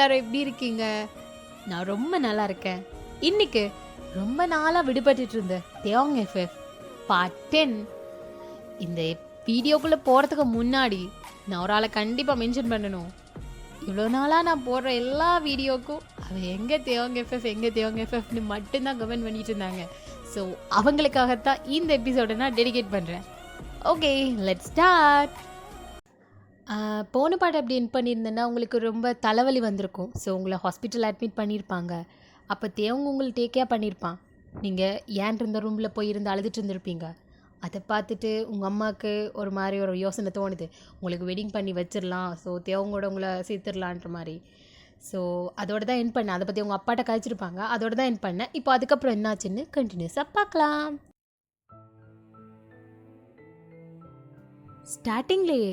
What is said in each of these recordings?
எல்லாரும் எப்படி இருக்கீங்க? நான் ரொம்ப நல்லா இருக்கேன். இன்னைக்கு ரொம்ப நாளாக விடுபட்டு இருந்த தேவாங் எஃப்எஃப் பார்ட் 10. இந்த வீடியோக்குள்ளே போகிறதுக்கு முன்னாடி நான் ஒரு ஆளை கண்டிப்பாக மென்ஷன் பண்ணணும். இவ்வளோ நாளாக நான் போடுற எல்லா வீடியோக்கும் அவன் எங்கே தேவாங் எஃப்எஃப்னு மட்டும்தான் கமெண்ட் பண்ணிட்டு இருந்தாங்க. ஸோ அவங்களுக்காகத்தான் இந்த எபிசோடை நான் டெடிகேட் பண்ணுறேன். Okay, let's start. போன பாட்டு அப்படி என் பண்ணியிருந்தேன்னா உங்களுக்கு ரொம்ப தலைவலி வந்திருக்கும். ஸோ உங்களை ஹாஸ்பிட்டல் அட்மிட் பண்ணியிருப்பாங்க. அப்போ தேவங்க உங்களை டேக்கேர் பண்ணியிருப்பான். நீங்கள் ஏன் இருந்த ரூமில் போய் இருந்து அழுதுட்டு இருந்திருப்பீங்க. அதை பார்த்துட்டு உங்கள் அம்மாவுக்கு ஒரு மாதிரி ஒரு யோசனை தோணுது, உங்களுக்கு வெட்டிங் பண்ணி வச்சிடலாம், ஸோ தேவங்களோட உங்களை சேர்த்துடலான்ற மாதிரி. ஸோ அதோட தான் என் பண்ணேன். அதை பற்றி உங்கள் அப்பாட்ட கழிச்சிருப்பாங்க. அதோட தான் என் பண்ணேன். இப்போ அதுக்கப்புறம் என்னாச்சுன்னு கண்டினியூஸாக பார்க்கலாம். ஸ்டார்டிங்லேயே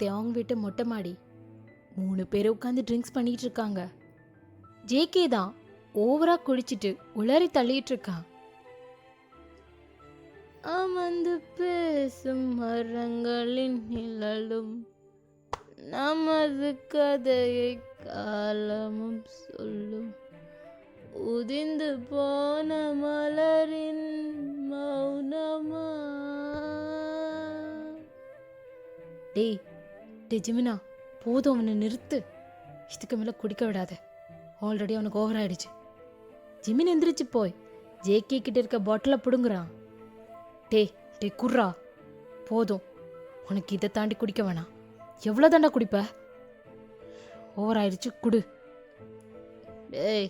தேவங்க வீட்டு மொட்டை மாடி 3 பேர் உட்காந்து ட்ரிங்க்ஸ் பண்ணிகிட்டு இருக்காங்க. ஜேகே தான் ஓவராக குடிச்சிட்டு உளறி தள்ளிட்டு இருக்கான். அமர்ந்து பேசும் மரங்களின் நிழலும் நமது கதையை காலமும் சொல்லும், உதிர்ந்து போன மலரின் மௌனமா. டேய் ஜிமினா, போதும், அவனை நிறுத்து. இதுக்கு மேலே குடிக்க விடாத. ஆல்ரெடி அவனுக்கு ஓவர் ஆயிடுச்சு. ஜிமின் எந்திரிச்சு போய் ஜேகே கிட்ட இருக்க பாட்டிலை பிடுங்குறான். டே குர்ரா, போதும், உனக்கு இதை தாண்டி குடிக்க வேணாம். எவ்வளோ தாண்டா குடிப்ப? ஓவர் ஆயிடுச்சு, குடு. டேய்,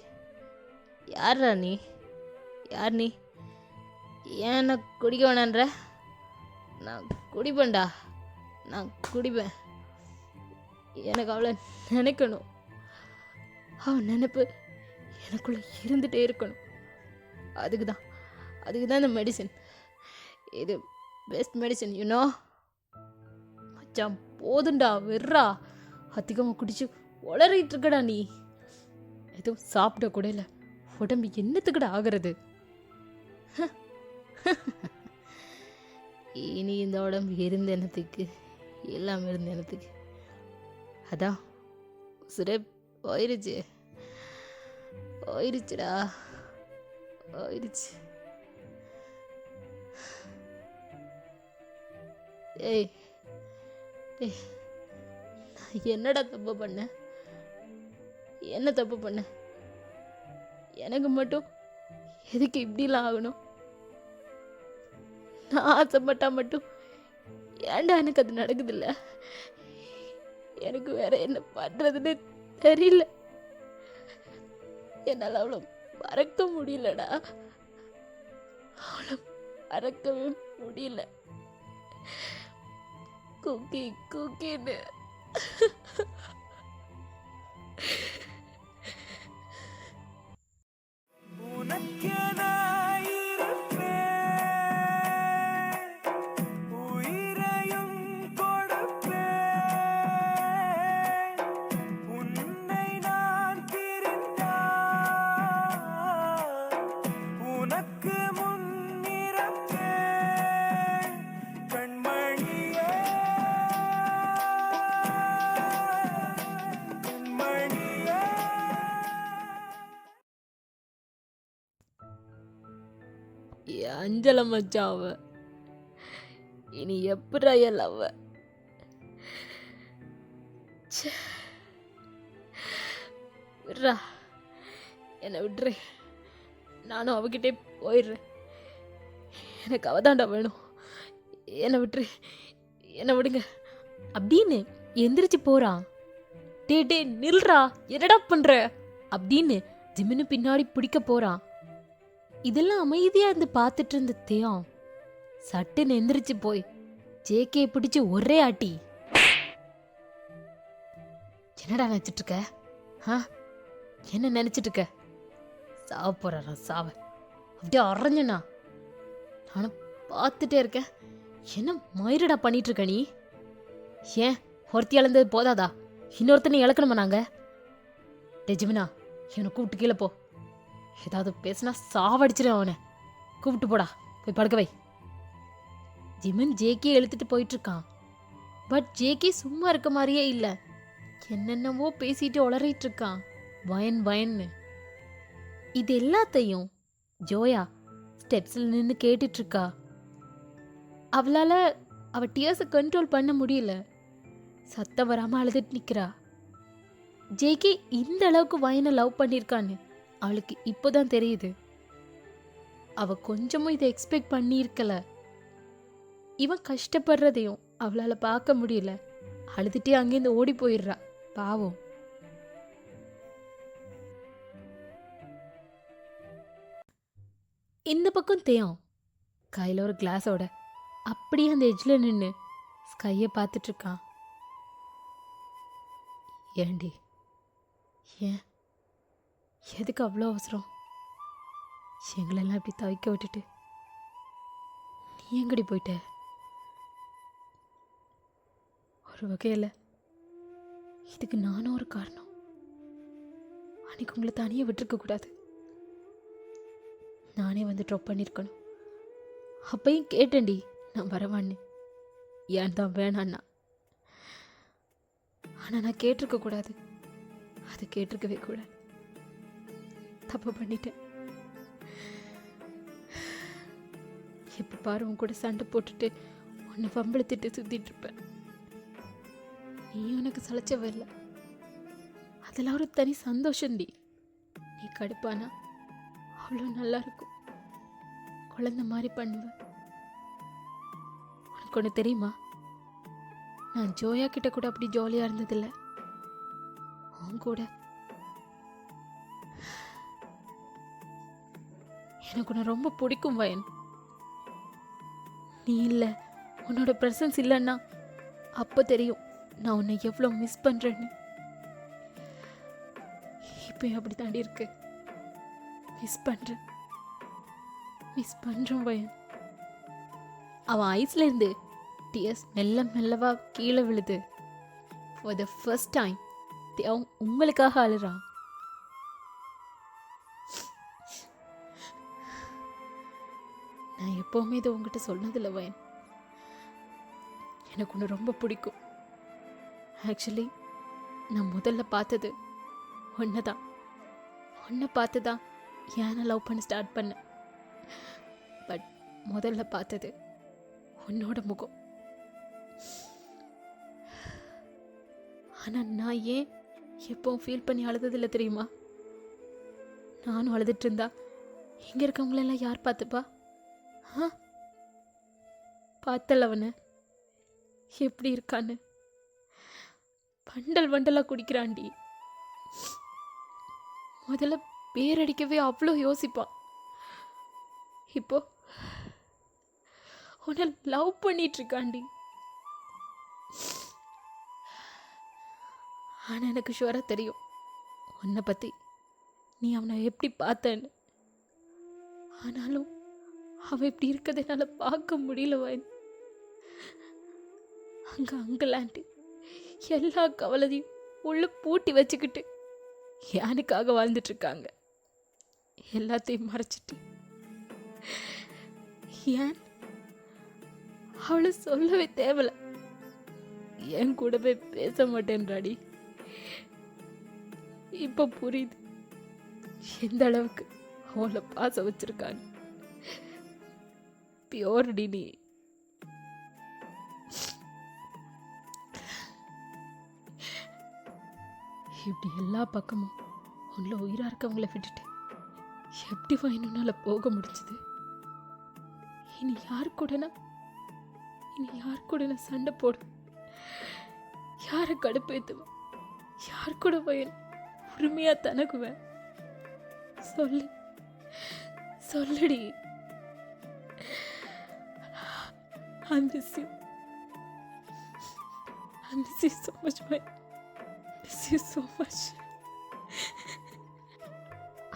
யாரா நீ? யார் நீ? ஏன் என்ன குடிக்க வேணான்ற? நான் குடிப்பேன்டா, நான் குடிப்பேன். எனக்கு அவளை நினைக்கணும். அவன் நினைப்பு எனக்குள்ளே இருந்துகிட்டே இருக்கணும். அதுக்கு தான் இந்த மெடிசன். இது பெஸ்ட் மெடிசன், யூனோ. மச்சான் போதுண்டா, வெர்றா. அதிகமாக குடிச்சு உளறிட்டு இருக்கடா நீ. எதுவும் சாப்பிட கூட இல்லை. உடம்பு என்னத்துக்கடா ஆகிறது? இனி இந்த உடம்பு இருந்த என்னத்துக்கு, எல்லாம் இருந்த என்னத்துக்கு. அதான் உசுரே போயிருச்சுடா. ஏய், என்னடா தப்பு பண்ண? என்ன தப்பு பண்ண? எனக்கு மட்டும் எதுக்கு இப்படிலாம் ஆகணும்? நான் ஆசைப்பட்டா மட்டும் ஏன்டா எனக்கு அது நடக்குதில்ல? எனக்கு வேற என்ன பண்றதுன்னு தெரியல. என்னால் அவ்வளோ மறக்க முடியலடா. அவ்வளோ மறக்கவே முடியல. குக்கின்னு அஞ்சல மச்சான் அவ. இனி எப்படா அவ? விட்றா, என்னை விட்டுரு. நானும் அவகிட்டே போயிடுறேன். எனக்கு அவதாண்டா வேணும். என்னை விட்டுரு, என்னை விடுங்க அப்படின்னு எந்திரிச்சு போறான். டே நில்றா, என்னடா பண்ற அப்படின்னு ஜிமின்னு பின்னாடி பிடிக்க போறான். இதெல்லாம் அமைதியா இருந்து பார்த்துட்டு இருந்த தேவம் சட்டுன்னு எந்திரிச்சு போய் ஜேகே பிடிச்சு ஒரே ஆட்டி. என்னடா நினைச்சிட்டு இருக்க? என்ன நினைச்சிட்டு இருக்க? சாவ போறாரா? சாவ அப்படியே அரைஞ்சனா? நானும் பார்த்துட்டே இருக்கேன். என்ன மயிரடா பண்ணிட்டு இருக்க நீ? ஏன் ஒருத்தி இழந்தது போதாதா? இன்னொருத்தனை இழக்கணுமா நாங்க? டெஜிமினா, இவனை கூப்பிட்டு கீழே போ. ஏதாவது பேசினா சாவடிச்சிரு அவனை. கூப்பிட்டு போடா, போய் படுக்க வை. ஜிமின் ஜேகே எழுத்துட்டு போயிட்டு இருக்கான். பட் ஜேகே சும்மா இருக்க மாதிரியே இல்லை. என்னென்னவோ பேசிட்டு உளறிட்டு இருக்கான். வயன் வயன்னு. இது எல்லாத்தையும் ஜோயா ஸ்டெப்ஸ்ல நின்று கேட்டுட்டு இருக்கா. அவளால அவ டியர்ஸை கண்ட்ரோல் பண்ண முடியல. சத்தம் வராம அழுதுட்டு நிக்கிறா. ஜேகே இந்த அளவுக்கு வயனை லவ் பண்ணியிருக்கான்னு அவளுக்கு இப்போதான் தெரியுது. அவ கொஞ்சமும் இதை எக்ஸ்பெக்ட் பண்ணியிருக்கல. இவன் கஷ்டப்படுறதையும் அவளால பார்க்க முடியல. அழுதுட்டே அங்கேருந்து ஓடி போயிடுறா. பாவம். இந்த பக்கம் தேயம் கையில் ஒரு கிளாஸோட அப்படியே அந்த எட்ஜில் நின்று ஸ்கையை பார்த்துட்டு இருக்கான். ஏண்டி, ஏன் எதுக்கு அவ்வளோ அவசரம்? எங்களெல்லாம் இப்படி தவிக்க விட்டுட்டு நீ எங்கடி போயிட்ட? ஒரு வகையில் இதுக்கு நானும் ஒரு காரணம். அன்னைக்கு உங்களை தனியாக விட்டுருக்க கூடாது. நானே வந்து ட்ராப் பண்ணியிருக்கணும். அப்பையும் கேட்டேன்டி நான் வரவான்னு. ஏன் தான் வேணான்னா. ஆனால் நான் கேட்டிருக்க கூடாது. அது கேட்டிருக்கவே கூடாது. தப்பு பண்ணிட்டேன். எப்போ பாரு உன் கூட சண்டை போட்டுட்டு உன்னை பம்பளத்திட்டு சுற்றிட்டு இருப்பேன். நீ உனக்கு சளைச்சவ இல்லை. அதெல்லாம் ஒரு தனி சந்தோஷம்டி. நீ கடுப்பானா அவ்வளோ நல்லா இருக்கும். குழந்தை மாதிரி பண்ணுவ. உனக்கு ஒன்று தெரியுமா? நான் ஜோயா கிட்ட கூட அப்படி ஜாலியாக இருந்ததில்லை. உன் கூட எனக்கு உன்னை ரொம்ப பிடிக்கும் வயன். நீ இல்லை, உன்னோட ப்ரெசன்ஸ் இல்லைன்னா அப்போ தெரியும் நான் உன்னை எவ்வளோ மிஸ் பண்ணுறேன்னு. இப்போ அப்படி தாண்டி இருக்கு. மிஸ் பண்ணுறேன் வயன். அவன் ஐஸ்ல இருந்து டியர்ஸ் மெல்ல மெல்லவா கீழே விழுது. ஃபார் த ஃபர்ஸ்ட் டைம் அவன் உங்களுக்காக அழுறான். நான் எப்போவுமே இதை உங்ககிட்ட சொன்னதில்லை வயன். எனக்கு ஒன்று ரொம்ப பிடிக்கும். ஆக்சுவலி நான் முதல்ல பார்த்தது ஒன்றை பார்த்து தான் ஏன்னா லவ் பண்ண ஸ்டார்ட் பண்ணேன். பட் முதல்ல பார்த்தது உன்னோட முகம். ஆனால் நான் ஏன் எப்பவும் ஃபீல் பண்ணி அழுததில்லை தெரியுமா? நானும் அழுதுட்டு இருந்தா இங்கே இருக்கவங்களெல்லாம் யார் பார்த்துப்பா? பார்த்தல அவனை எப்படி இருக்கான்னு. வண்டல் வண்டலாக குடிக்கிறான்டி. முதல்ல பேரடிக்கவே அவ்வளோ யோசிப்பான். இப்போ உன்னை லவ் பண்ணிட்டு இருக்காண்டி. ஆனால் எனக்கு ஷுவராக தெரியும் உன்னை பற்றி, நீ அவனை எப்படி பார்த்தேன்னு. ஆனாலும் அவன் இப்படி இருக்கிறத என்னால் பார்க்க முடியல வயன். அங்கே அங்கிள் ஆண்டி எல்லா கவலையும் உள்ள பூட்டி வச்சுக்கிட்டு யானுக்காக வாழ்ந்துட்டு இருக்காங்க. எல்லாத்தையும் மறைச்சிட்டு. ஏன் அவளை சொல்லவே தேவல. என் கூடவே பேச மாட்டேன்றாடி. இப்ப புரியுது எந்த அளவுக்கு அவளை பாச வச்சிருக்காங்க. பியோர்டி நீ. இப்படி எல்லா பக்கமும் உள்ள உயிரா இருக்கவங்கள விட்டுட்டு எப்படி வயனுனால போக முடிஞ்சது? இனி யார் கூட நான் சண்டை போடும்? யாரை கடுப்பேத்துவேன்? யார் கூட வயன் உரிமையா தனக்குவேன்? சொல்லுடி. I miss you so much, man. Miss you so much.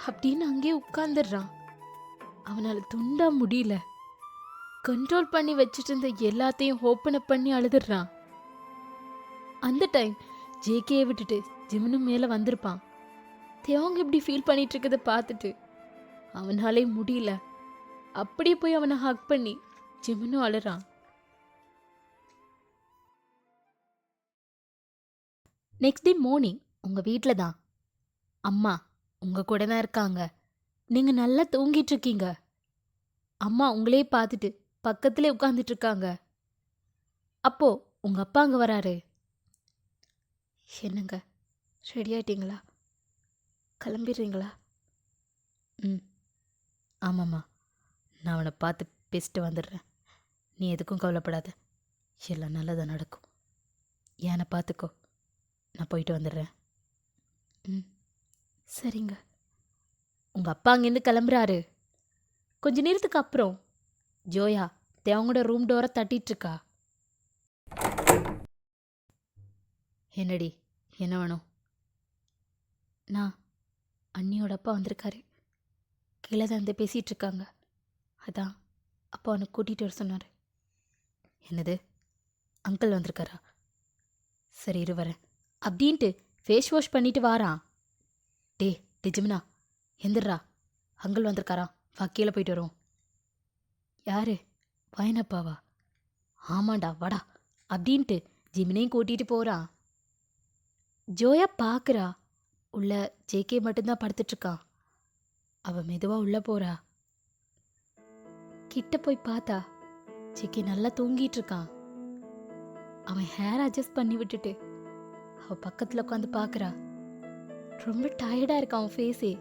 அப்படின்னு அங்கே உட்கார்ந்துடுறான். அவனால துண்டா முடியல. கண்ட்ரோல் பண்ணி வச்சுட்டு இருந்த எல்லாத்தையும் ஓப்பன் அப் பண்ணி அழுதுடுறான். அந்த டைம் ஜேகேயை விட்டுட்டு ஜிம்னு மேலே வந்திருப்பான். தேவங்க இப்படி ஃபீல் பண்ணிட்டு இருக்கதை பார்த்துட்டு அவனாலே முடியல. அப்படியே போய் அவனை ஹக் பண்ணி ஜிம்னு அழுறான். நெக்ஸ்ட் டே மார்னிங் உங்கள் வீட்டில் தான் அம்மா உங்கள் கூட தான் இருக்காங்க. நீங்கள் நல்லா தூங்கிட்டு இருக்கீங்க. அம்மா உங்களே பார்த்துட்டு பக்கத்திலே உட்காந்துட்டு இருக்காங்க. அப்போ உங்கள் அப்பா அங்கே வராரு. என்னங்க, ரெடி ஆயிட்டீங்களா? கிளம்பிடுறீங்களா? ம், ஆமாம்மா, நான் அவனை பார்த்து பேசிட்டு வந்துடுறேன். நீ எதுக்கும் கவலைப்படாத, எல்லாம் நல்லதாக நடக்கும். ஏனை பார்த்துக்கோ, நான் போயிட்டு வந்துடுறேன். ம், சரிங்க. உங்கள் அப்பா அங்கேருந்து கிளம்புறாரு. கொஞ்ச நேரத்துக்கு அப்புறம் ஜோயா தேவங்களோட ரூம் டோரை தட்டிட்டு இருக்கா. என்னடி, என்ன வேணும்? நான் அண்ணியோட அப்பா வந்திருக்காரு. கீழே தான் வந்து பேசிகிட்டு இருக்காங்க. அதான் அப்பா அவனை கூட்டிகிட்டு வர சொன்னார். என்னது, அங்கிள் வந்திருக்காரா? சரி இரு வரேன் அப்படின்ட்டு ஃபேஸ் வாஷ் பண்ணிட்டு வாரான். டே டிஜிமினா, எந்திரா, அங்கிள் வந்திருக்காரா, வா கீழே போயிட்டு வருவோம். யாரு, பயனப்பாவா? ஆமாண்டா வாடா அப்படின்ட்டு ஜிமினையும் கூட்டிகிட்டு போகிறான். ஜோயா பார்க்குறா, உள்ள ஜேகே மட்டும்தான் படுத்துட்ருக்கான். அவ மெதுவாக உள்ளே போகிறா. கிட்ட போய் பார்த்தா ஜேகே நல்லா தூங்கிட்டு இருக்கான். அவன் ஹேர் அட்ஜஸ்ட் பண்ணி விட்டுட்டு அவ பக்கத்தில் உட்காந்து பார்க்குறா. ரொம்ப டயர்டாக இருக்கான் அவன் ஃபேஸே.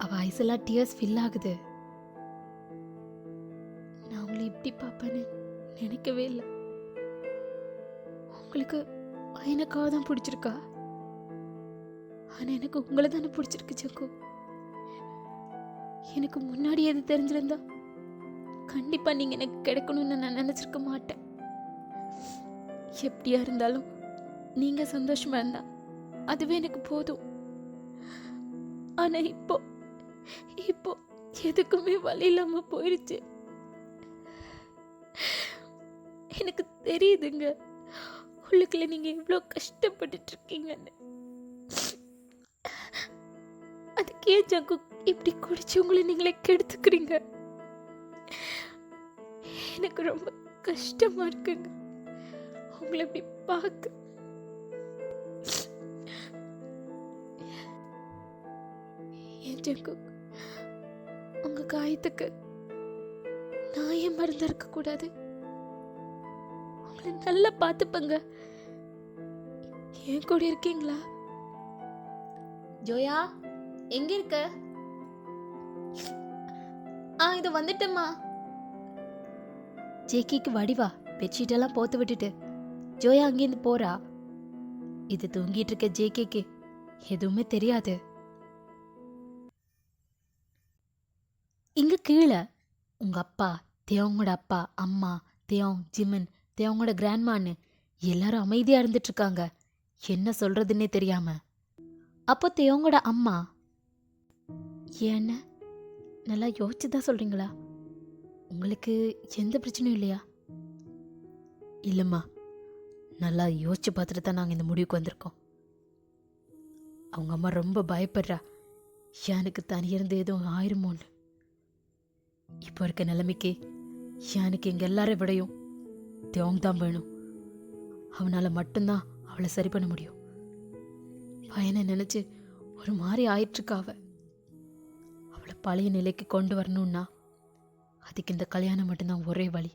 அவள் ஐஸெல்லாம் டியர்ஸ் ஃபில் ஆகுது. நான் உங்களை இப்படி பார்ப்பேன்னு நினைக்கவே இல்லை. உங்களுக்கு எனக்காக தான் பிடிச்சிருக்கா? ஆனால் எனக்கு உங்களை தானே பிடிச்சிருக்கு ஜக்கு. எனக்கு முன்னாடி எது தெரிஞ்சிருந்தா கண்டிப்பாக நீங்கள் எனக்கு கிடைக்கணும்னு நான் நினச்சிருக்க மாட்டேன். எப்படியா இருந்தாலும் நீங்கள் சந்தோஷமா இருந்தா அதுவே எனக்கு போதும். ஆனால் இப்போ இப்போ எதுக்குமே வழி இல்லாமல் போயிடுச்சு. எனக்கு தெரியுதுங்க உள்ளுக்குள்ள நீங்க எவ்வளோ கஷ்டப்பட்டுட்டு இருக்கீங்கன்னு. அதுக்கே ஜங்கு இப்படி குடிச்சு உங்களை நீங்களே கெடுத்துக்கிறீங்க. எனக்கு ரொம்ப கஷ்டமா இருக்குங்க உங்களை இப்படி பார்க்க. ஏன் ஜங்கு, உங்க காயத்துக்கு நான் ஏன் மருந்து இருக்க கூடாது? உங்களை நல்லா பார்த்துப்பங்க. என் கூட இருக்கீங்களா? ஜோயா, எங்க இருக்க? இது வந்துட்டம்மா. ஜேக்கிக்கு வடிவா பெட்ஷீட் எல்லாம் போத்து விட்டுட்டு ஜோயா அங்கேருந்து போறா. இது தூங்கிட்டு இருக்க ஜேகேக்கு எதுவுமே தெரியாது. இங்க கீழே உங்க அப்பா, தேவங்களோட அப்பா, அம்மா, தேவங், ஜிமன், தேவங்களோட கிராண்ட்மான்னு எல்லாரும் அமைதியா இருந்துட்டு இருக்காங்க, என்ன சொல்றதுன்னே தெரியாம. அப்போ தேவங்களோட அம்மா, என்ன நல்லா யோசிச்சுதான் சொல்றீங்களா? உங்களுக்கு எந்த பிரச்சனையும் இல்லையா? இல்லைம்மா, நல்லா யோசிச்சு பார்த்துட்டு தான் நாங்கள் இந்த முடிவுக்கு வந்திருக்கோம். அவங்க அம்மா ரொம்ப பயப்படுறா, எனக்கு தனியிருந்து எதுவும் ஆயிருமோன்னு. இப்போ இருக்க நிலைமைக்கு எனக்கு எங்கள் எல்லாரை விடையும் தேவங் தான் வேணும். அவனால் மட்டும்தான் அவளை சரி பண்ண முடியும். பையனை நினச்சி ஒரு மாதிரி ஆயிட்டுருக்கா அவளை பழைய நிலைக்கு கொண்டு வரணும்னா அதுக்கு இந்த கல்யாணம் மட்டும்தான் ஒரே வழி.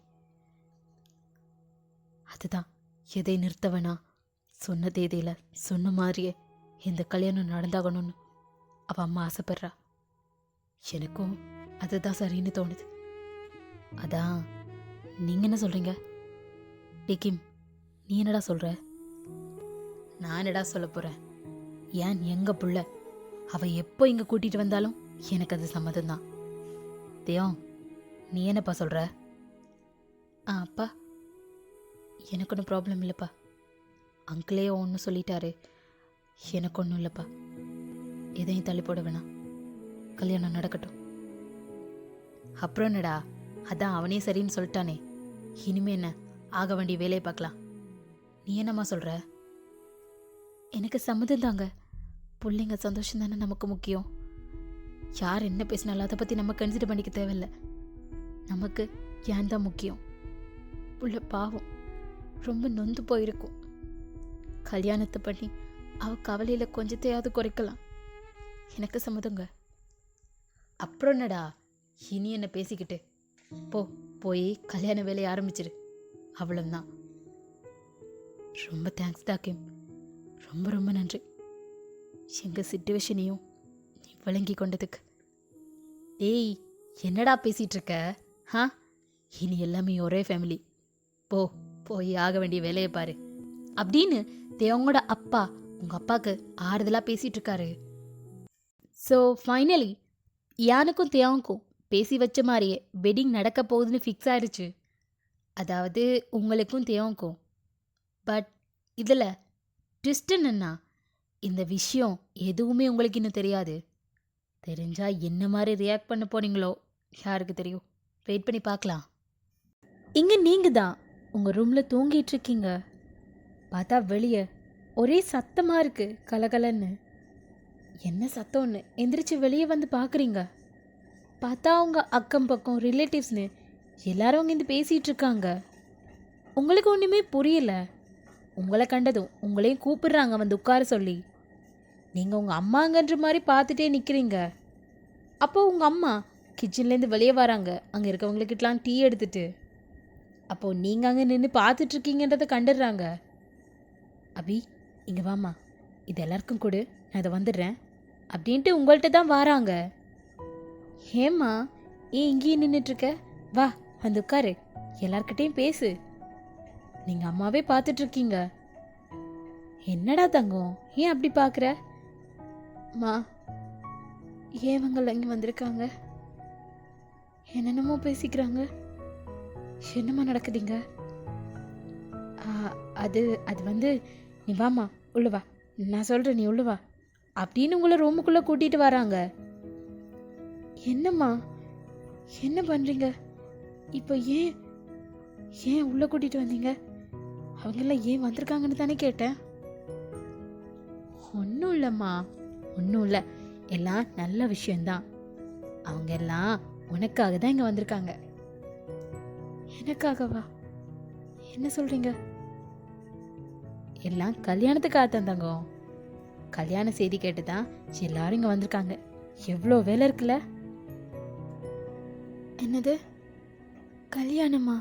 அதுதான் எதை நிறுத்த வேணா, சொன்ன தேதியில் சொன்ன மாதிரியே இந்த கல்யாணம் நடந்தாகணும்னு அவள் அம்மா ஆசைப்படுறா. எனக்கும் அதுதான் சரின்னு தோணுது. அதான் நீங்கள் என்ன சொல்கிறீங்க? டிகிம், நீ என்னடா சொல்கிற? நான் என்னடா சொல்ல போகிறேன்? ஏன் எங்கள் புள்ள அவள் எப்போ இங்கே கூட்டிகிட்டு வந்தாலும் எனக்கு அது சம்மதம்தான். தேவம், நீ என்னப்பா சொல்கிற? அப்பா, எனக்கு ஒன்றும் ப்ராப்ளம் இல்லைப்பா. அங்கிளே ஒன்று சொல்லிட்டாரு, எனக்கு ஒன்றும் இல்லைப்பா. எதையும் தள்ளி போட வேணாம், கல்யாணம் நடக்கட்டும். அப்புறம் என்னடா, அதான் அவனே சரின்னு சொல்லிட்டானே, இனிமே என்ன, ஆக வேண்டிய வேலையை பார்க்கலாம். நீ என்னம்மா சொல்கிற? எனக்கு சம்மதம் தாங்க. பிள்ளைங்க சந்தோஷம் தானே நமக்கு முக்கியம். யார் என்ன பேசினாலும் அதை பற்றி நம்ம கன்சிடர் பண்ணிக்க தேவையில்லை. நமக்கு ஏன் தான் முக்கியம். புள்ள பாவம் ரொம்ப நொந்து போயிருக்கும். கல்யாணத்தை பண்ணி அவ கவலையில கொஞ்சத்தையாவது குறைக்கலாம். எனக்கு சம்மதங்க. அப்புறம் என்னடா இனி என்ன பேசிக்கிட்டு? போய் கல்யாண வேலையை ஆரம்பிச்சிரு, அவ்வளவுதான். ரொம்ப தேங்க்ஸ் டாக்கிம், ரொம்ப ரொம்ப நன்றி. எங்க சிச்சுவேஷனையும் நீ விளங்கி கொண்டதுக்கு. டேய், என்னடா பேசிட்டு இருக்க? இனி எல்லாமே ஒரே ஃபேமிலி. போய் ஆக வேண்டிய வேலையை பாரு அப்படின்னு தேவங்களோட அப்பா உங்க அப்பாவுக்கு ஆறுதலா பேசிட்டு இருக்காரு. ஸோ ஃபைனலி யானுக்கும் தேவனுக்கும் பேசி வச்ச மாதிரியே வெட்டிங் நடக்க போகுதுன்னு ஃபிக்ஸ் ஆயிடுச்சு. அதாவது உங்களுக்கும் தேவனுக்கும். பட் இதில் ட்விஸ்ட் என்னன்னா, இந்த விஷயம் எதுவுமே உங்களுக்கு இன்னும் தெரியாது. தெரிஞ்சா என்ன மாதிரி ரியாக்ட் பண்ண போனீங்களோ யாருக்கு தெரியும். வெயிட் பண்ணி பார்க்கலாம். இங்கே நீங்கள் தான் உங்கள் ரூமில் தூங்கிட்டு இருக்கீங்க. பார்த்தா வெளியே ஒரே சத்தமாக இருக்குது, கலகலன்னு. என்ன சத்தம்னு எந்திரிச்சு வெளியே வந்து பார்க்குறீங்க. பார்த்தா அவங்க அக்கம் பக்கம் ரிலேட்டிவ்ஸ்னு எல்லாரும் அங்கே இருந்து பேசிகிட்டு இருக்காங்க. உங்களுக்கு ஒன்றுமே புரியல. உங்களை கண்டதும் உங்களையும் கூப்பிடுறாங்க வந்து உட்கார சொல்லி. நீங்கள் உங்கள் அம்மாங்கன்ற மாதிரி பார்த்துட்டே நிற்கிறீங்க. அப்போ உங்கள் அம்மா கிச்சன்லேருந்து வெளியே வராங்க, அங்கே இருக்கவங்களுக்கிட்டலாம் டீ எடுத்துட்டு. அப்போது நீங்கள் அங்கே நின்று பார்த்துட்ருக்கீங்கன்றதை கண்டுடுறாங்க. அபி, இங்கே வாம்மா, இது எல்லாருக்கும் கொடு, நான் இதை வந்துடுறேன் அப்படின்ட்டு உங்கள்கிட்ட தான் வராங்க. ஏம்மா ஏன் இங்கேயே நின்றுட்டுருக்க? வா வந்து உட்காரு, எல்லார்கிட்டையும் பேசு. நீங்கள் அம்மாவே பார்த்துட்ருக்கீங்க. என்னடா தங்கம், ஏன் அப்படி பார்க்குற? மா, ஏவங்கள இங்கே வந்திருக்காங்க, என்னென்னமோ பேசிக்கிறாங்க. என்னம்மா நடக்குதுங்க? அது அது வந்து நீ வாம்மா உள்ள வா, நான் சொல்கிறேன் நீ உள்ள வா அப்படின்னு உங்களை ரூமுக்குள்ளே கூட்டிகிட்டு வராங்க. என்னம்மா என்ன பண்ணுறீங்க இப்போ? ஏன் உள்ளே கூட்டிகிட்டு வந்தீங்க? அவங்கெல்லாம் ஏன் வந்திருக்காங்கன்னு தானே கேட்டேன். ஒன்றும் இல்லைம்மா, ஒன்றும் இல்லை, எல்லாம் நல்ல விஷயந்தான். அவங்க எல்லாம் உனக்காக தான் இங்கே வந்திருக்காங்க. எனக்காகவா? என்ன சொல்கிறீங்க? எல்லாம் கல்யாணத்துக்காக தான் தங்கம். கல்யாண செய்தி கேட்டு தான் எல்லாரும் இங்கே வந்திருக்காங்க. எவ்வளோ வேலை இருக்குல்ல. என்னது கல்யாணமா?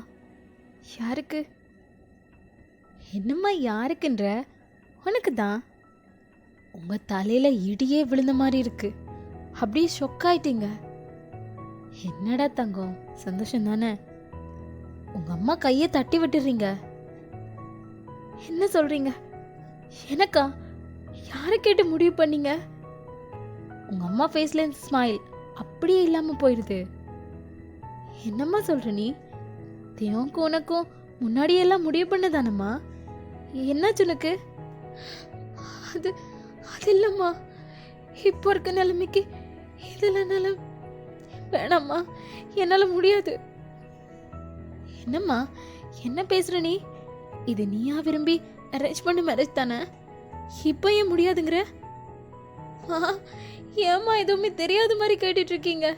யாருக்கு? என்னம்மா யாருக்குன்ற? உனக்கு தான். உங்கள் தலையில் இடியே விழுந்த மாதிரி இருக்கு. அப்படியே ஷொக்காயிட்டீங்க. என்னடா தங்கம், சந்தோஷம் தானே? உங்கள் அம்மா கையை தட்டி விட்டுறீங்க. என்ன சொல்கிறீங்க? எனக்கா? யாரை கேட்டு முடிவு பண்ணீங்க? உங்கள் அம்மா ஃபேஸ்ல ஸ்மைல் அப்படியே இல்லாமல் போயிடுது. என்னம்மா சொல்கிற நீ? தேவனுக்கும் உனக்கும் முன்னாடியெல்லாம் முடிவு பண்ணதானம்மா? என்னாச்சு உனக்கு? அது அது இல்லைம்மா, இப்போ இருக்க நிலைமைக்கு இதெல்லாம் வேணாம்மா, என்னால் முடியாது. என்னம்மா என்ன பேசுற நீ? இது நீயா விரும்பி அரேஞ்ச் பண்ண மேரேஜ் தானே, இப்போ ஏன் முடியாதுங்கிற? ஏம்மா எதுவுமே தெரியாத மாதிரி கேட்டுட்டு இருக்கீங்க?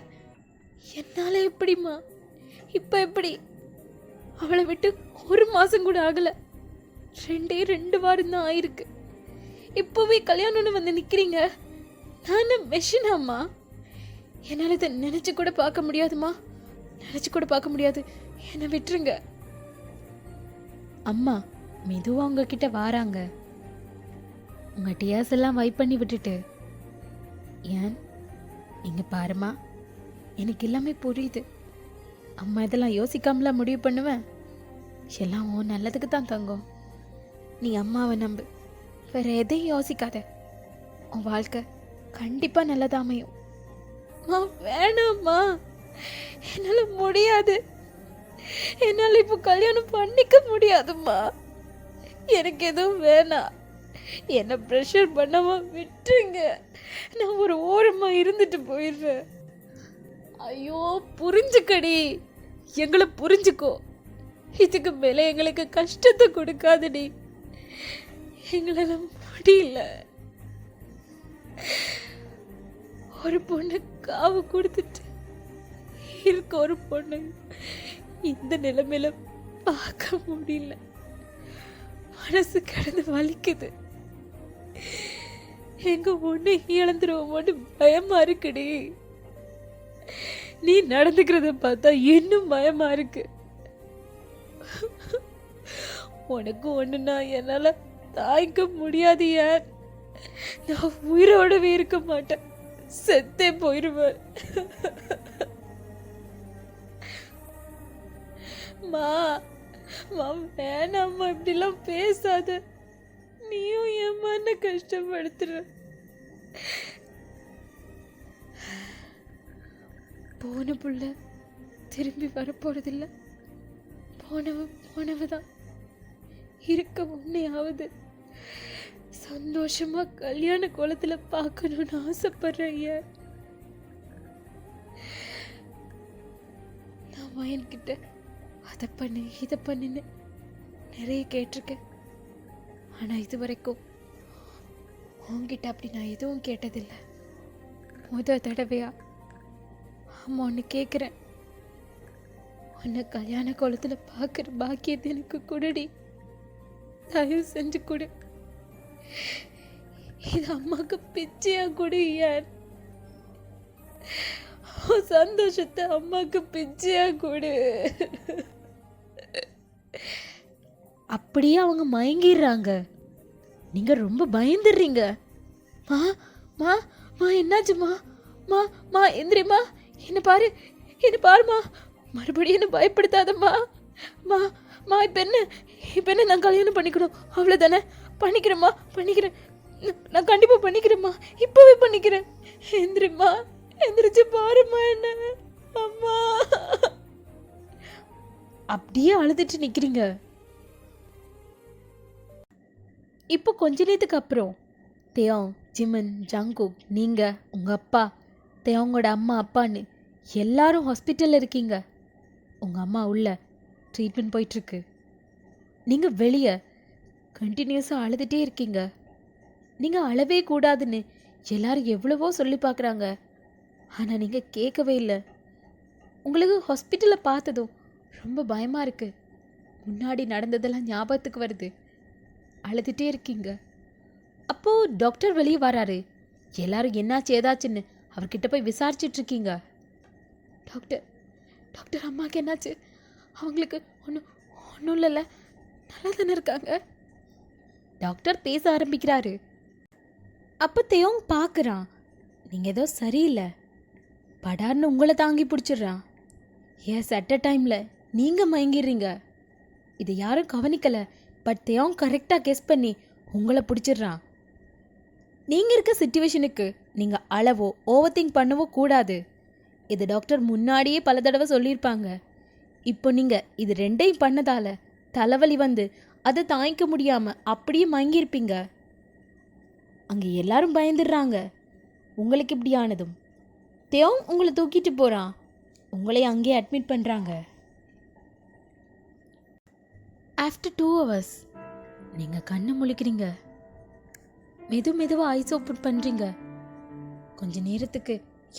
என்னால எப்படிம்மா? இப்போ எப்படி? அவளை விட்டு ஒரு மாசம் கூட ஆகல, 2 வாரம் தான் ஆயிருக்கு. இப்போவே கல்யாணம்னு வந்து நிற்கிறீங்க. நான் மெஷினாம்மா? என்னால் இதை நினச்சி கூட பார்க்க முடியாதுமா, நினச்சி கூட பார்க்க முடியாது. என்னை விட்டுருங்க. அம்மா மெதுவாக உங்ககிட்ட வாராங்க. உங்கள் டியாஸ் எல்லாம் வைப் பண்ணி விட்டுட்டு, ஏன் இங்கே பாருமா, எனக்கு எல்லாமே புரியுது. அம்மா இதெல்லாம் யோசிக்காமலாம் முடிவு பண்ணுவேன். எல்லாம் உன் நல்லதுக்கு தான் தங்கம். நீ அம்மாவை நம்பு, வேற எதையும் யோசிக்காத. உன் வாழ்க்கை கண்டிப்பா நல்லதா அமையும். வேணாம்மா, என்னால முடியாது. என்னால இப்போ கல்யாணம் பண்ணிக்க முடியாதும்மா. எனக்கு எதுவும் வேணாம். என்ன ப்ரெஷர் பண்ணாம விட்டுருங்க. நான் ஒரு ஓரமா இருந்துட்டு போயிடுறேன். ஐயோ புரிஞ்சுக்கடி, எங்களை புரிஞ்சுக்கோ. இதுக்கு மேல எங்களுக்கு கஷ்டத்தை கொடுக்காதடி. எங்களால முடியல. ஒரு பொண்ணு காவு கொடுத்துட்டு இருக்க ஒரு பொண்ணு இந்த நிலைமையில பார்க்க முடியல. மனசு கடந்து வலிக்குது. எங்க ஒண்ணு இழந்துருவோமோன்னு பயமா இருக்குடி. நீ நடந்துக்கிறத பார்த்தா இன்னும் பயமா இருக்கு. உனக்கு ஒண்ணுனா என்னால தாய்க்க முடியாது. ஏன் நான் உயிரோடவே இருக்க மாட்டேன், செத்தே போயிருவேன். மா மா வேணாம்மா, இப்படிலாம் பேசாத. நீயும் என் மன கஷ்டப்படுத்துற. போன புள்ள திரும்பி வரப்போறதில்ல. போனவதான் இருக்க உன்னையாவது சந்தோஷமா கல்யாண கோலத்துல பார்க்கணும்னு ஆசைப்படுறேன். நான் வயன்கிட்ட அதை பண்ணு இதை பண்ணுன்னு நிறைய கேட்டிருக்கேன். ஆனா இது வரைக்கும் உன்கிட்ட அப்படி நான் எதுவும் கேட்டதில்லை. முத தடவையா அம்மா ஒன்று கேட்குறேன். உன்னை கல்யாண கோலத்துல பார்க்குற பாக்கியத்தை எனக்கு கொடுடி, தயவு செஞ்சு கொடு. இது அம்மாவுக்கு பிச்சையா கொடு. ஏன் சந்தோஷத்தை அம்மாவுக்கு பிச்சையா கொடு. அப்படியே அவங்க மயங்கிடுறாங்க. நீங்க ரொம்ப பயந்துடுறீங்க. மா மா மா என்னாச்சுமா? மா மா எந்திரிமா, என்ன பாருமா, மறுபடியும் என்ன பயப்படுத்தாதம்மா. மா மா இப்ப என்ன நான் கல்யாணம் பண்ணிக்கணும் அவ்வளவுதானே? பண்ணிக்கிறேன். நான் கண்டிப்பா பண்ணிக்கிறேம்மா, இப்பவே பண்ணிக்கிறேன். எந்திரிம்மா, எந்திரிச்சு பாருமா என்ன. அம்மா அப்படியே அழுதுட்டு நிக்கிறீங்க. இப்போ கொஞ்ச நேரத்துக்கு அப்புறம் தேயோங், ஜிமன், ஜங்குக், நீங்க, உங்க அப்பா, தேயோங்கோட அம்மா அப்பான்னு எல்லாரும் ஹாஸ்பிட்டலில் இருக்கீங்க. உங்கள் அம்மா உள்ள ட்ரீட்மெண்ட் போயிட்டுருக்கு. நீங்கள் வெளியே கண்டினியூஸாக அழுதுகிட்டே இருக்கீங்க. நீங்கள் அழவே கூடாதுன்னு எல்லாரும் எவ்வளவோ சொல்லி பார்க்குறாங்க. ஆனால் நீங்கள் கேட்கவே இல்லை. உங்களுக்கு ஹாஸ்பிட்டலில் பார்த்ததும் ரொம்ப பயமாக இருக்குது. முன்னாடி நடந்ததெல்லாம் ஞாபகத்துக்கு வருது. அழுதுகிட்டே இருக்கீங்க. அப்போது டாக்டர் வெளியே வராரு. எல்லாரும் என்னாச்சு ஏதாச்சுன்னு அவர்கிட்ட போய் விசாரிச்சிட்ருக்கீங்க. டாக்டர் அம்மாவுக்கு என்னாச்சு? அவங்களுக்கு ஒன்றும் இல்லைல்ல, நல்லா தானே இருக்காங்க? டாக்டர் பேச ஆரம்பிக்கிறாரு. அப்போ தேயோங் பார்க்குறான், நீங்கள் ஏதோ சரியில்லை. படார்னு உங்களை தாங்கி பிடிச்சிடுறான். எஸ், அட் அ டைமில் நீங்கள் மயங்கிடுறீங்க. இதை யாரும் கவனிக்கலை. பட் தேயோங் கரெக்டாக கெஸ் பண்ணி உங்களை பிடிச்சிடுறான். நீங்கள் இருக்க சிச்சுவேஷனுக்கு நீங்கள் அளவோ ஓவர் திங்க் பண்ணவோ கூடாது. இது டாக்டர் முன்னாடியே பல தடவை சொல்லியிருப்பாங்க. இப்போ நீங்கள் இது ரெண்டையும் பண்ணதால் தலைவலி வந்து அதை தாங்கிக்க முடியாமல் அப்படியே மயங்கியிருப்பீங்க. அங்கே எல்லாரும் பயந்துடுறாங்க. உங்களுக்கு இப்படி ஆனதும் தேயோங் உங்களை தூக்கிட்டு போகிறான். உங்களை அங்கேயே அட்மிட் பண்ணுறாங்க. ஆஃப்டர் 2 hours நீங்கள் கண்ணை முழிக்கிறீங்க. மெதுவாக ஐஸ் ஓப்பன் பண்ணுறீங்க. கொஞ்ச நேரத்துக்கு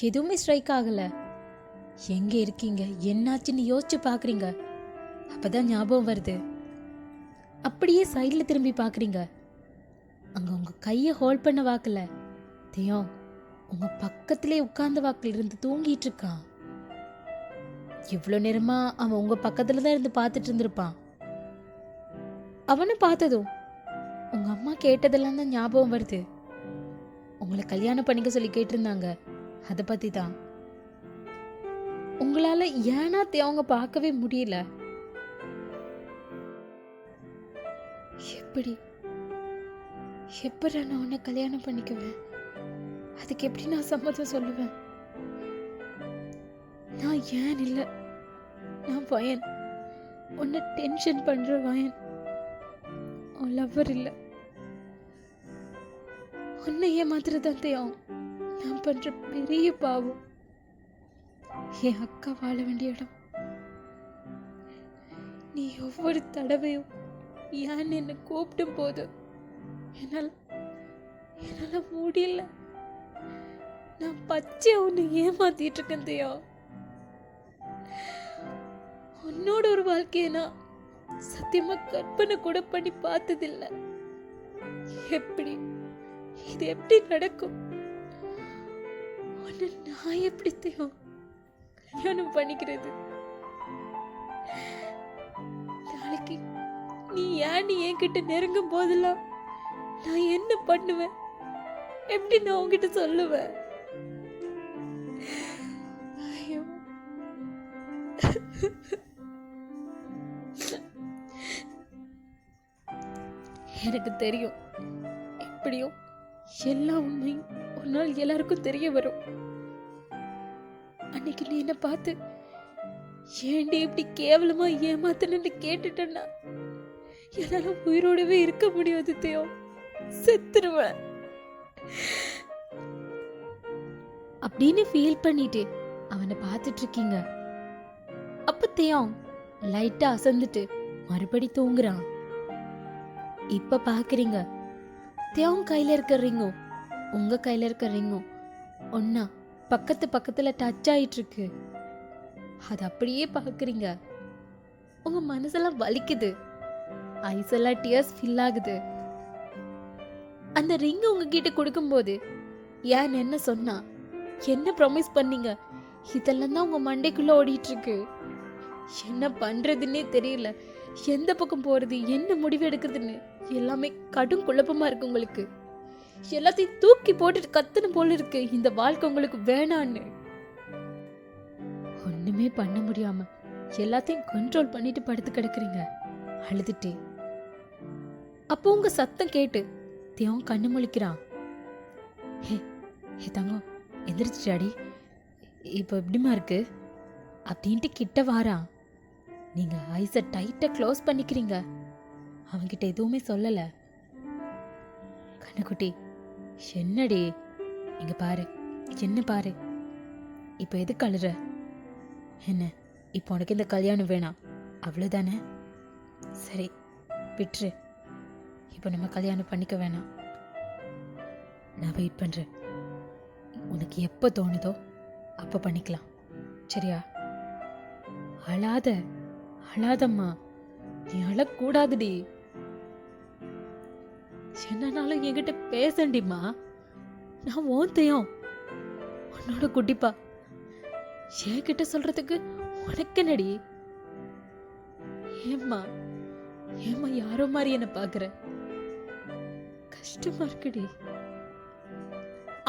எதுவுமே ஸ்ட்ரைக் ஆகலை. எங்கே இருக்கீங்க, என்னாச்சுன்னு யோசிச்சு பார்க்குறீங்க. அப்போ தான் ஞாபகம் வருது. அப்படியே சைடில் திரும்பி பார்க்குறீங்க. அங்கே உங்கள் கையை ஹோல்ட் பண்ண வாக்கில் தேயோங் உங்கள் பக்கத்திலே உட்கார்ந்த வாக்கில் இருந்து தூங்கிட்டு இருக்கான். இவ்வளோ நேரமாக அவன் உங்கள் பக்கத்தில் தான் இருந்து பார்த்துட்டு இருந்திருப்பான். அவனை பார்த்ததும் உங்கள் அம்மா கேட்டதெல்லாம் தான் ஞாபகம் வருது. உங்களை கல்யாணம் பண்ணிக்க சொல்லி கேட்டிருந்தாங்க, அதை பற்றி தான். உங்களால் ஏன்னா அவங்க பார்க்கவே முடியல. எப்படி நான் உன்னை கல்யாணம் பண்ணிக்குவேன்? அதுக்கு எப்படி நான் சம்மதம் சொல்லுவேன்? நான் ஏன் இல்லை, நான் வயன், உன்னை டென்ஷன் பண்ற வயன், உன் லவ்வர் இல்லை. உன்னை ஏமாத்துறதான் தேயோங் நான் பண்ற பெரிய பாவம். என் அக்கா வாழ வேண்டிய இடம். நீ ஒவ்வொரு தடவையும் ஏன் என்னை கூப்பிடும் போது என்னால முடியல. நான் பச்சை உன்னை ஏமாத்திட்டு இருக்கேன் தேயோ. உன்னோட ஒரு வாழ்க்கையை நான் சத்தியமா கற்பனை கூட பண்ணி பார்த்ததில்லை. எப்படி இது எப்படி நடக்கும்? உன்னை நான் எப்படி கல்யாணம் பண்ணிக்கிறது? நாளைக்கு நீ என்கிட்ட நெருங்கும் போதெல்லாம் நான் என்ன பண்ணுவேன்? எப்படி நான் உன்கிட்ட சொல்லுவேன்? ஐயோ, எனக்கு தெரியும், எப்படியும் எல்லா உண்மையும் ஒரு நாள் எல்லாருக்கும் தெரிய வரும். அன்னைக்கு நீ என்ன பார்த்து ஏண்டி இப்படி கேவலமா ஏமாத்தணும்னு கேட்டுட்டேன்னா என்னால உயிரோடவே இருக்க முடியாது தேவ், செத்துருவேன் அப்படின்னு ஃபீல் பண்ணிட்டு அவனை பார்த்துட்டு இருக்கீங்க. அப்ப தேவ் லைட்டா அசந்துட்டு மறுபடி தூங்குறான். இப்ப பாக்குறீங்க தேவ் கையில இருக்க ரிங்கும் உங்க கையில இருக்க ரிங்கும் ஒன்னா பக்கத்துல டச் ஆயிட்டு இருக்கு. அது அப்படியே பாக்குறீங்க. உங்க மனசெல்லாம் வலிக்குது, ஐஸ் எல்லாம் டியர்ஸ் ஃபில் ஆகுது. அந்த ரிங் உங்ககிட்ட கொடுக்கும்போது ஏன் என்ன சொன்னா, என்ன ப்ராமிஸ் பண்ணீங்க, இதெல்லாம் தான் உங்க மண்டைக்குள்ள ஓடிட்டு இருக்கு. என்ன பண்றதுன்னே தெரியல, எந்த பக்கம் போறது, என்ன முடிவு எடுக்கிறதுன்னு எல்லாமே கடும் குழப்பமா இருக்கு. உங்களுக்கு எல்லாத்தையும் தூக்கி போட்டுட்டு கத்துன போல இருக்கு. இந்த வாழ்க்கை உங்களுக்கு வேணான்னு ஒண்ணுமே பண்ண முடியாம எல்லாத்தையும் கண்ட்ரோல் பண்ணிட்டு படுத்து கிடக்குறீங்க அழுதுட்டு. அப்போ உங்க சத்தம் கேட்டு தேவன் கண்ணு முழிக்கிறான். ஹே ஹே தங்கம், எந்திரிச்சிட்டாடி, இப்போ எப்படிமா இருக்கு அப்படின்ட்டு கிட்ட வாரான். நீங்க ஐஸை டைட்டா க்ளோஸ் பண்ணிக்கிறீங்க. அவன்கிட்ட எதுவுமே சொல்லல. கண்ணுக்குட்டி, என்னடி, இங்க பாரு, என்ன பாரு, இப்போ எதுக்கு அழுற? என்ன இப்போ உனக்கு இந்த கல்யாணம் வேணாம் அவ்வளவுதானே? சரி விட்டுரு, இப்போ நம்ம கல்யாணம் பண்ணிக்க வேணாம். நான் வெயிட் பண்றேன், உனக்கு எப்போ தோணுதோ அப்போ பண்ணிக்கலாம், சரியா? அழாதம்மா, நீ அழக்கூடாதுடி. என்னன்னாலும் என்கிட்ட பேசண்டிம்மா, நான் ஓந்தையும் உன்னோட குட்டிப்பா. என்கிட்ட சொல்றதுக்கு உனக்கு என்னடி? ஏம்மா யாரோ மாதிரி என்ன பாக்குற? கஷ்டமா இருக்குடி.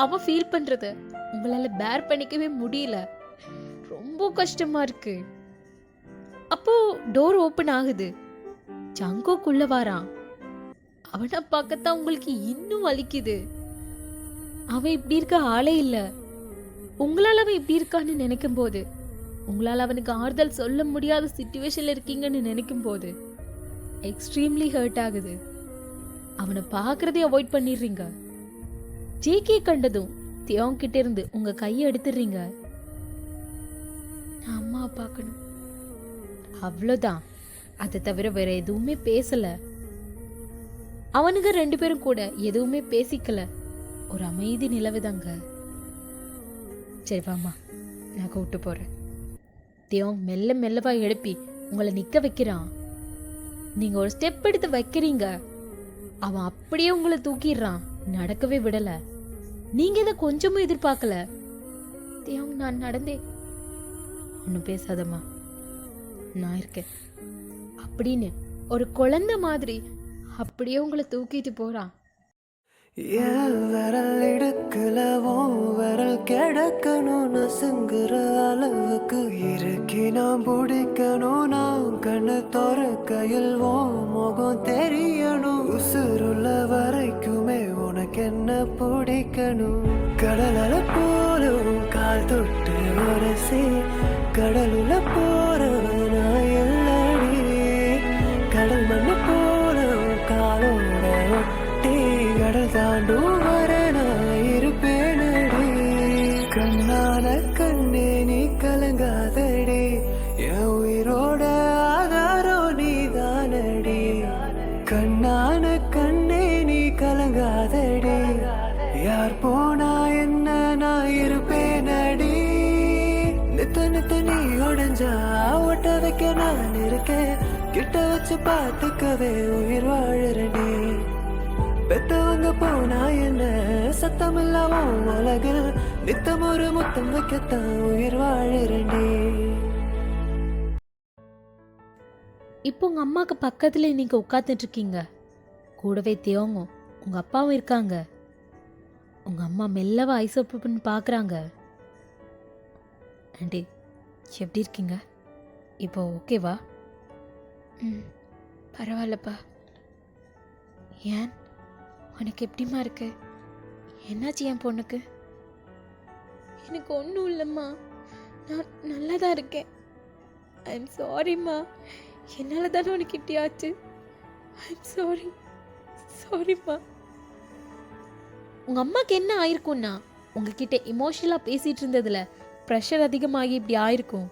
அவ ஃபீல் பண்றத உங்களால பேர் பண்ணிக்கவே முடியல, ரொம்ப கஷ்டமா இருக்கு. அப்போ டோர் ஓபன் ஆகுது, ஜங்கோக்குள்ள வாரான். அவனை பார்க்கத்தான் உங்களுக்கு இன்னும் வலிக்குது. அவன் இப்படி இருக்க ஆளே இல்ல. உங்களால அவன் இப்படி இருக்கான்னு நினைக்கும் போது, உங்களால அவனுக்கு ஆறுதல் சொல்ல முடியாத சிச்சுவேஷன்ல இருக்கீங்கன்னு நினைக்கும் போது எக்ஸ்ட்ரீம்லி ஹர்ட் ஆகுது. அவனை பார்க்கறதே அவாய்ட் பண்ணிடுறீங்க. ஜேகே கண்டதும் தியோங் கிட்ட இருந்து உங்க கையை எடுத்துடுறீங்க. நான் அம்மா பார்க்கணும், அவ்வளவுதான். அதை தவிர வேற எதுவுமே பேசல. அவனுங்க ரெண்டு பேரும் கூட எதுவுமே பேசிக்கல. ஒரு அமைதி நிலவுதாங்க. சரி வாமா, நான் கூப்பிட்டு போறேன். தியோங் மெல்லவா எழுப்பி உங்களை நிக்க வைக்கிறான். நீங்க ஒரு ஸ்டெப் எடுத்து வைக்கிறீங்க, அவன் அப்படியே உங்களை தூக்கிடுறான், நடக்கவே விடல. நீங்க இதை கொஞ்சமும் எதிர்பார்க்கல. தியோங், நான் நடந்தே. ஒன்னும் பேசாதம்மா, நான் இருக்கேன் அப்படின்னு ஒரு குழந்தை மாதிரி அப்படியே உங்களை தூக்கிட்டு போறான். விரல் எடுக்கலவோ விரல் கிடக்கணும், நசுங்குற அளவுக்கு இறுக்கி நான் பிடிக்கணும். நான் கண்ணு திறக்கையில் ஓ முகம் தெரியணும். உசுருள்ள வரைக்குமே உனக்கு என்ன பிடிக்கணும். கடல போலும் கால் தொட்டு உரசி கடலுள்ள போறவன் இல்லடி. கடல் மண்ணு போலும் காலோட ஒட்டி கடல் தாண்டும் வர நான் இருப்பேனடி. கண்ணான கண்ணே நீ கலங்காதடி, என் உயிரோட ஆதாரம் நீ தானடி. கண்ணான கண்ணே நீ கலங்காதடி, யார் போனா என்ன நான் இருப்பேனடி. நித்த நீ உடஞ்சா ஒட்ட வைக்க நான் இருக்கேன், கிட்ட வச்சு பார்த்துக்கவே உயிர் வாழறடி. பெத்தவங்க போனா என்ன சத்தமில்லாம உலகில் நித்தம் ஒரு முத்தம் வைக்கத்தான் உயிர் வாழறேன்டி. இப்போ உங்க அம்மாக்கு பக்கத்துல நீங்க உட்காந்துட்டு இருக்கீங்க, கூடவே தேவங்க உங்க அப்பாவும் இருக்காங்க. உங்க அம்மா மெல்லவா ஐஸ் ஓப்பன் பாக்குறாங்க. ஆண்டி எப்படி இருக்கீங்க? இப்போ ஓகேவா? பரவாயில்லப்பா. ஏன் உனக்கு எப்படிம்மா இருக்கு? என்னாச்சு என் பொண்ணுக்கு? எனக்கு ஒன்றும் இல்லைம்மா, நான் நல்லா தான் இருக்கேன். ஐ எம் சாரிம்மா, என்னால் தானே உனக்கு இப்படி ஆச்சு. ஐ எம் சாரிம்மா. உங்கள் அம்மாவுக்கு என்ன ஆயிருக்கும்னா, உங்ககிட்ட இமோஷனலாக பேசிகிட்டு இருந்ததில் ப்ரெஷர் அதிகமாகி இப்படி ஆயிருக்கும்.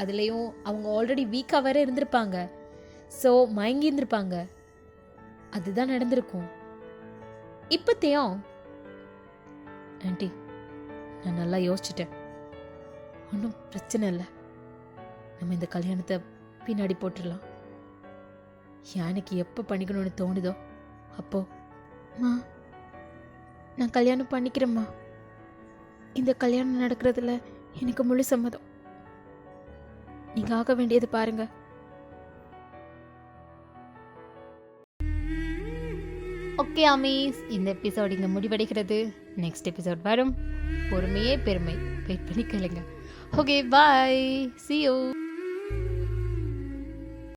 அதுலேயும் அவங்க ஆல்ரெடி வீக்காக வேற இருந்திருப்பாங்க. ஸோ மயங்கி இருந்திருப்பாங்க. அதுதான் நடந்திருக்கும். இப்போ தேவம், ஆண்டி நான் நல்லா யோசிச்சிட்டேன், ஒன்றும் பிரச்சனை இல்லை, நம்ம இந்த கல்யாணத்தை பின்னாடி போட்டுடலாம். எனக்கு எப்போ பண்ணிக்கணும்னு தோணுதோ அப்போ. மா நான் கல்யாணம் பண்ணிக்கிறேம்மா. இந்த கல்யாணம் நடக்கிறதுல எனக்கு முழு சம்மதம். நீங்கள் ஆக வேண்டியது பாருங்க. ஓகே அமீஸ், இந்த எபிசோட் இங்கே முடிவடைகிறது. நெக்ஸ்ட் எபிசோட் வரும். பொறுமையே பெருமை. வெயிட் பண்ணி கேளுங்க. Okay bye, see you.